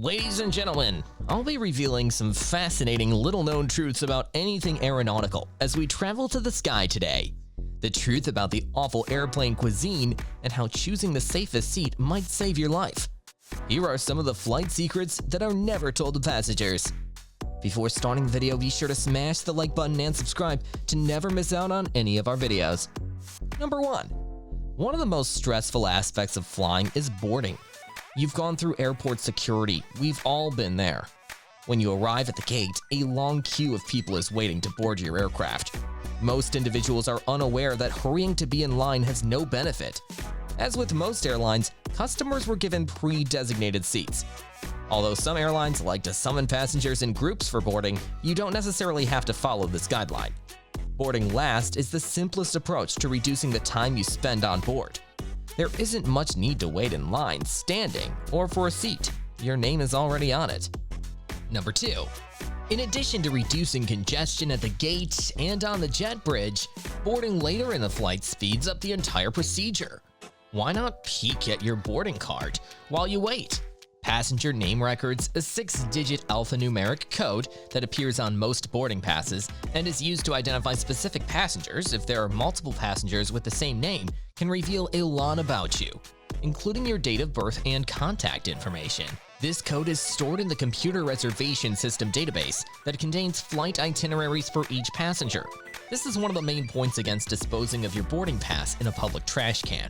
Ladies and gentlemen, I'll be revealing some fascinating little-known truths about anything aeronautical as we travel to the sky today. The truth about the awful airplane cuisine and how choosing the safest seat might save your life. Here are some of the flight secrets that are never told to passengers. Before starting the video, be sure to smash the like button and subscribe to never miss out on any of our videos. Number 1. One of the most stressful aspects of flying is boarding. You've gone through airport security. We've all been there. When you arrive at the gate, a long queue of people is waiting to board your aircraft. Most individuals are unaware that hurrying to be in line has no benefit. As with most airlines, customers were given pre-designated seats. Although some airlines like to summon passengers in groups for boarding, you don't necessarily have to follow this guideline. Boarding last is the simplest approach to reducing the time you spend on board. There isn't much need to wait in line, standing, or for a seat. Your name is already on it. Number 2. In addition to reducing congestion at the gate and on the jet bridge, boarding later in the flight speeds up the entire procedure. Why not peek at your boarding card while you wait? Passenger name records, a 6-digit alphanumeric code that appears on most boarding passes and is used to identify specific passengers if there are multiple passengers with the same name, can reveal a lot about you, including your date of birth and contact information. This code is stored in the computer reservation system database that contains flight itineraries for each passenger. This is one of the main points against disposing of your boarding pass in a public trash can.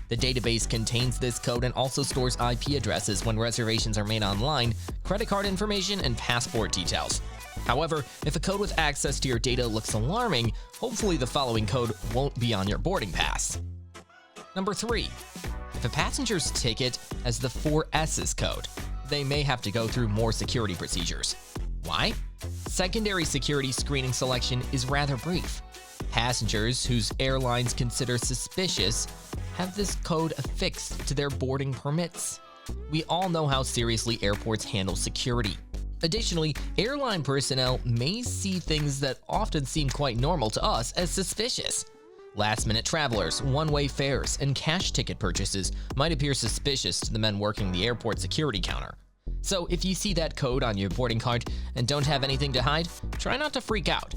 The database contains this code and also stores IP addresses when reservations are made online, credit card information, and passport details. However, if a code with access to your data looks alarming, hopefully the following code won't be on your boarding pass. Number 3. If a passenger's ticket has the 4 S's code, they may have to go through more security procedures. Why? Secondary security screening selection is rather brief. Passengers whose airlines consider suspicious have this code affixed to their boarding permits. We all know how seriously airports handle security. Additionally, airline personnel may see things that often seem quite normal to us as suspicious. Last-minute travelers, one-way fares, and cash ticket purchases might appear suspicious to the men working the airport security counter. So if you see that code on your boarding card and don't have anything to hide, try not to freak out.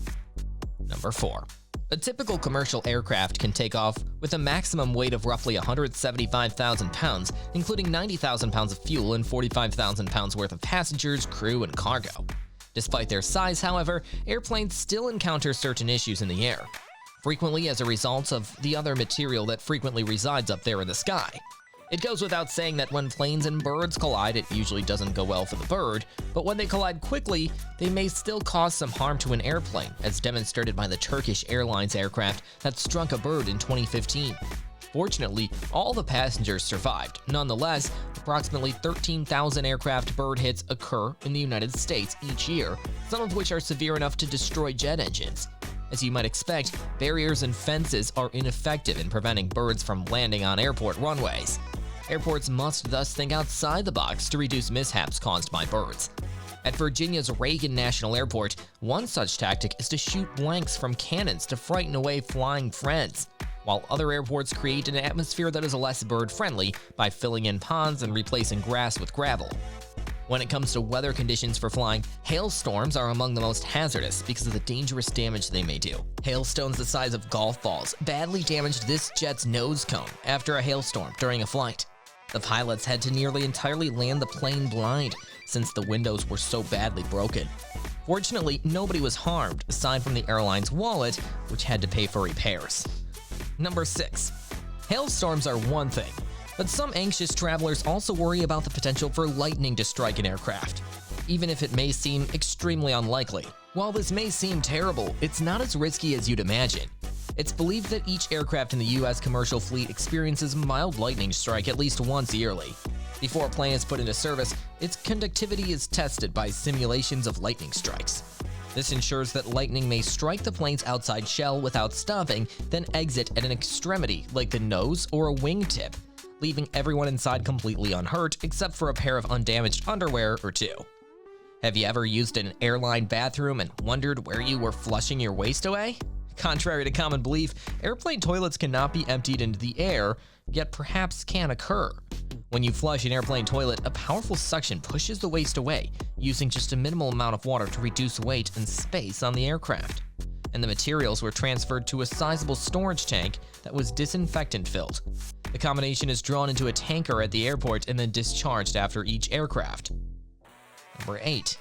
Number 4. A typical commercial aircraft can take off with a maximum weight of roughly 175,000 pounds, including 90,000 pounds of fuel and 45,000 pounds worth of passengers, crew, and cargo. Despite their size, however, airplanes still encounter certain issues in the air, frequently as a result of the other material that frequently resides up there in the sky. It goes without saying that when planes and birds collide, it usually doesn't go well for the bird, but when they collide quickly, they may still cause some harm to an airplane, as demonstrated by the Turkish Airlines aircraft that struck a bird in 2015. Fortunately, all the passengers survived. Nonetheless, approximately 13,000 aircraft bird hits occur in the United States each year, some of which are severe enough to destroy jet engines. As you might expect, barriers and fences are ineffective in preventing birds from landing on airport runways. Airports must thus think outside the box to reduce mishaps caused by birds. At Virginia's Reagan National Airport, one such tactic is to shoot blanks from cannons to frighten away flying friends, while other airports create an atmosphere that is less bird-friendly by filling in ponds and replacing grass with gravel. When it comes to weather conditions for flying, hailstorms are among the most hazardous because of the dangerous damage they may do. Hailstones the size of golf balls badly damaged this jet's nose cone after a hailstorm during a flight. The pilots had to nearly entirely land the plane blind since the windows were so badly broken. Fortunately, nobody was harmed aside from the airline's wallet, which had to pay for repairs. Number 6. Hailstorms are one thing, but some anxious travelers also worry about the potential for lightning to strike an aircraft, even if it may seem extremely unlikely. While this may seem terrible, it's not as risky as you'd imagine. It's believed that each aircraft in the U.S. commercial fleet experiences mild lightning strike at least once yearly. Before a plane is put into service, its conductivity is tested by simulations of lightning strikes. This ensures that lightning may strike the plane's outside shell without stopping, then exit at an extremity like the nose or a wingtip, leaving everyone inside completely unhurt except for a pair of undamaged underwear or two. Have you ever used an airline bathroom and wondered where you were flushing your waste away? Contrary to common belief, airplane toilets cannot be emptied into the air, yet perhaps can occur. When you flush an airplane toilet, a powerful suction pushes the waste away, using just a minimal amount of water to reduce weight and space on the aircraft. And the materials were transferred to a sizable storage tank that was disinfectant-filled. The combination is drawn into a tanker at the airport and then discharged after each aircraft. Number 8.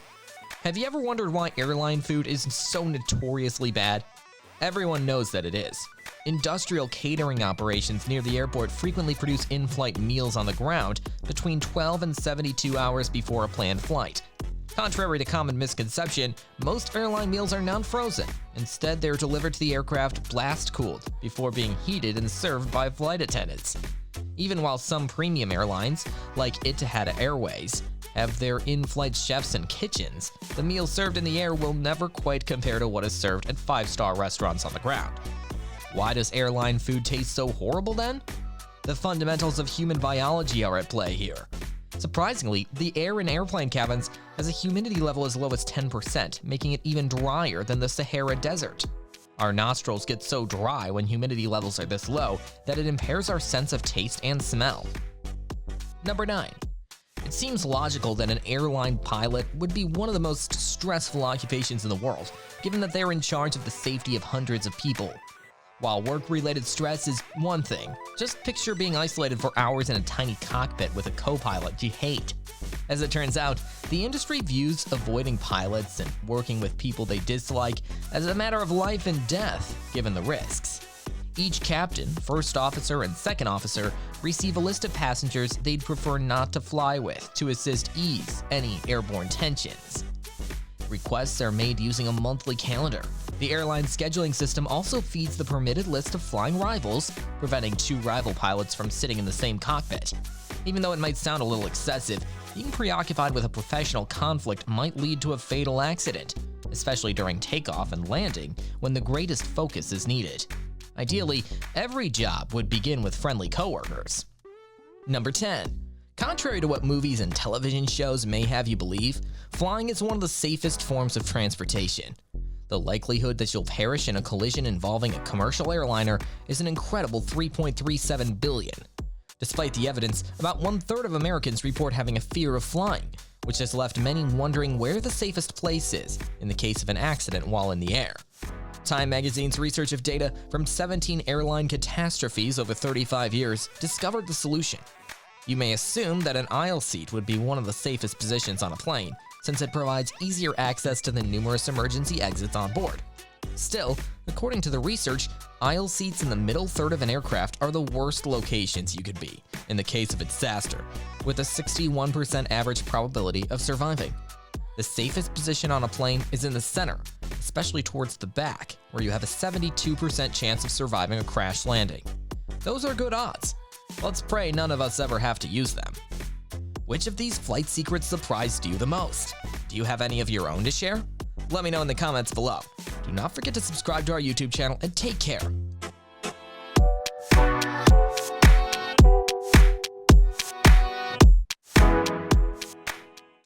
Have you ever wondered why airline food is so notoriously bad? Everyone knows that it is. Industrial catering operations near the airport frequently produce in-flight meals on the ground between 12 and 72 hours before a planned flight. Contrary to common misconception, most airline meals are not frozen. Instead, they're delivered to the aircraft blast-cooled before being heated and served by flight attendants. Even while some premium airlines, like Etihad Airways, have their in-flight chefs and kitchens, the meals served in the air will never quite compare to what is served at five-star restaurants on the ground. Why does airline food taste so horrible then? The fundamentals of human biology are at play here. Surprisingly, the air in airplane cabins has a humidity level as low as 10%, making it even drier than the Sahara Desert. Our nostrils get so dry when humidity levels are this low that it impairs our sense of taste and smell. Number 9. It seems logical that an airline pilot would be one of the most stressful occupations in the world, given that they're in charge of the safety of hundreds of people. While work-related stress is one thing, just picture being isolated for hours in a tiny cockpit with a co-pilot you hate. As it turns out, the industry views avoiding pilots and working with people they dislike as a matter of life and death, given the risks. Each captain, first officer, and second officer receive a list of passengers they'd prefer not to fly with to ease any airborne tensions. Requests are made using a monthly calendar. The airline scheduling system also feeds the permitted list of flying rivals, preventing two rival pilots from sitting in the same cockpit. Even though it might sound a little excessive, being preoccupied with a professional conflict might lead to a fatal accident, especially during takeoff and landing when the greatest focus is needed. Ideally, every job would begin with friendly coworkers. Number 10. Contrary to what movies and television shows may have you believe, flying is one of the safest forms of transportation. The likelihood that you'll perish in a collision involving a commercial airliner is an incredible 3.37 billion. Despite the evidence, about 1/3 of Americans report having a fear of flying, which has left many wondering where the safest place is in the case of an accident while in the air. Time magazine's research of data from 17 airline catastrophes over 35 years discovered the solution. You may assume that an aisle seat would be one of the safest positions on a plane, since it provides easier access to the numerous emergency exits on board. Still, according to the research, aisle seats in the middle third of an aircraft are the worst locations you could be in the case of a disaster, with a 61% average probability of surviving. The safest position on a plane is in the center, especially towards the back, where you have a 72% chance of surviving a crash landing. Those are good odds. Let's pray none of us ever have to use them. Which of these flight secrets surprised you the most? Do you have any of your own to share? Let me know in the comments below. Do not forget to subscribe to our YouTube channel and take care.